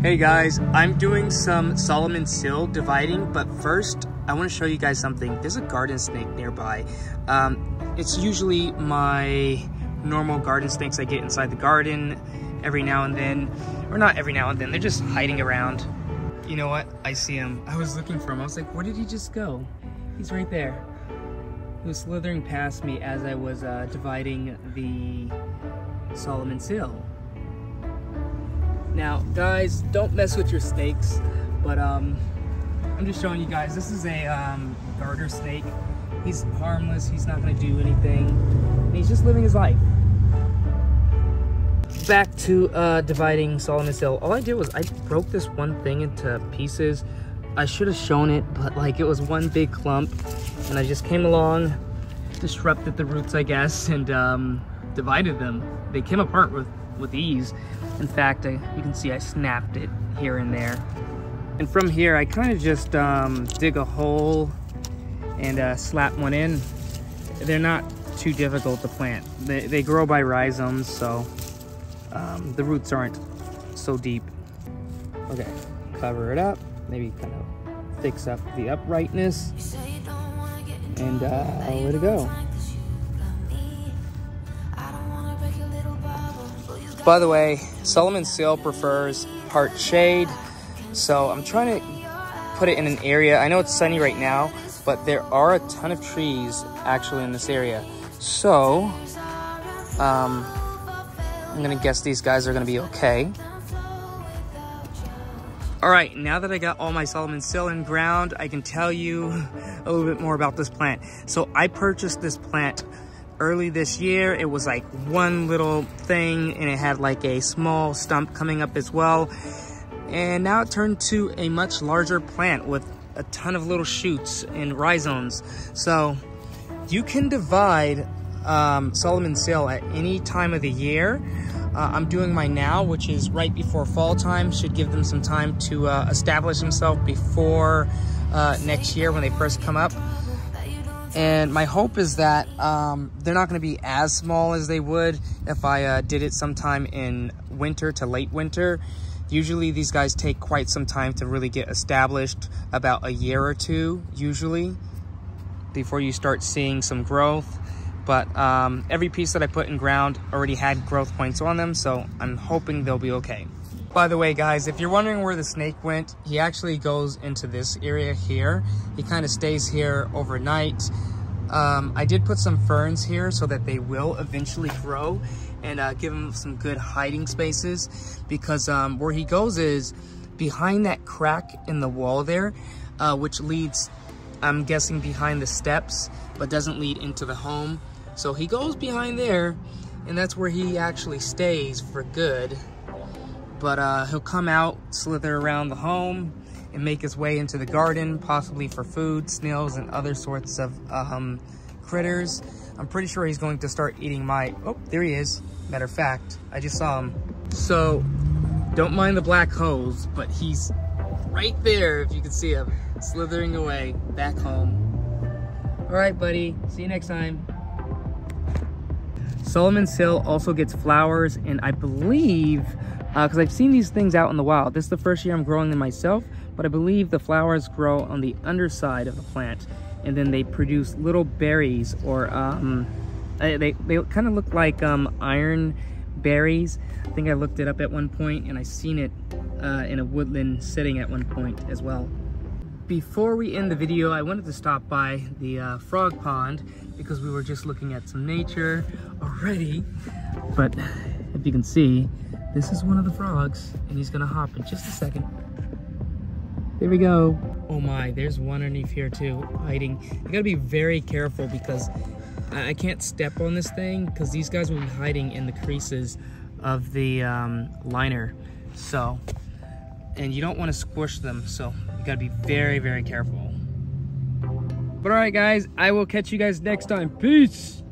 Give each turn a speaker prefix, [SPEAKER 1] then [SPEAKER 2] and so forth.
[SPEAKER 1] Hey guys, I'm doing some Solomon sill dividing, but first I want to show you guys something. There's a garden snake nearby. It's usually my normal garden snakes I get inside the garden every now and then, or not every now and then, they're just hiding around. You know what? I see him. I was looking for him. I was like, where did he just go? He's right there. He was slithering past me as I was dividing the Solomon sill. Now, guys, don't mess with your snakes, but I'm just showing you guys, this is a garter snake. He's harmless, he's not gonna do anything, and he's just living his life. Back to dividing Solomon sill. All I did was I broke this one thing into pieces. I should have shown it, but like it was one big clump, and I just came along, disrupted the roots, I guess, and divided them. They came apart with ease. In fact, you can see I snapped it here and there. And from here, I kind of just dig a hole and slap one in. They're not too difficult to plant. They grow by rhizomes, so the roots aren't so deep. Okay, cover it up, maybe kind of fix up the uprightness, and I'll let it go. By the way, Solomon sill prefers part shade, so I'm trying to put it in an area. I know it's sunny right now, but there are a ton of trees actually in this area. So, I'm gonna guess these guys are gonna be okay. All right, now that I got all my Solomon sill in ground, I can tell you a little bit more about this plant. So I purchased this plant early this year. It was like one little thing, and it had like a small stump coming up as well. And now it turned to a much larger plant with a ton of little shoots and rhizomes. So you can divide Solomon sill at any time of the year. I'm doing mine now, which is right before fall time. Should give them some time to establish themselves before next year when they first come up. And my hope is that they're not going to be as small as they would if I did it sometime in winter to late winter. Usually these guys take quite some time to really get established, about a year or two usually, before you start seeing some growth. But every piece that I put in ground already had growth points on them, so I'm hoping they'll be okay. By the way, guys, if you're wondering where the snake went, he actually goes into this area here. He kind of stays here overnight. I did put some ferns here so that they will eventually grow and give him some good hiding spaces, because where he goes is behind that crack in the wall there, which leads, I'm guessing, behind the steps, but doesn't lead into the home. So he goes behind there, and that's where he actually stays for good. But he'll come out, slither around the home, and make his way into the garden, possibly for food, snails, and other sorts of critters. I'm pretty sure he's going to start eating my... Oh, there he is. Matter of fact, I just saw him. So, don't mind the black hose, but he's right there, if you can see him, slithering away back home. All right, buddy. See you next time. Solomon sill also gets flowers, and I believe... because I've seen these things out in the wild. This is the first year I'm growing them myself, but I believe the flowers grow on the underside of the plant, and then they produce little berries, or they kind of look like iron berries. I think I looked it up at one point, and I seen it in a woodland setting at one point as well. Before we end the video, I wanted to stop by the frog pond, because we were just looking at some nature already, but if you can see, this is one of the frogs, and he's gonna hop in just a second. There we go. Oh my, there's one underneath here too, hiding. You gotta be very careful, because I can't step on this thing, because these guys will be hiding in the creases of the liner. So, and you don't want to squish them, so you gotta be very, very careful. But all right, guys, I will catch you guys next time. Peace.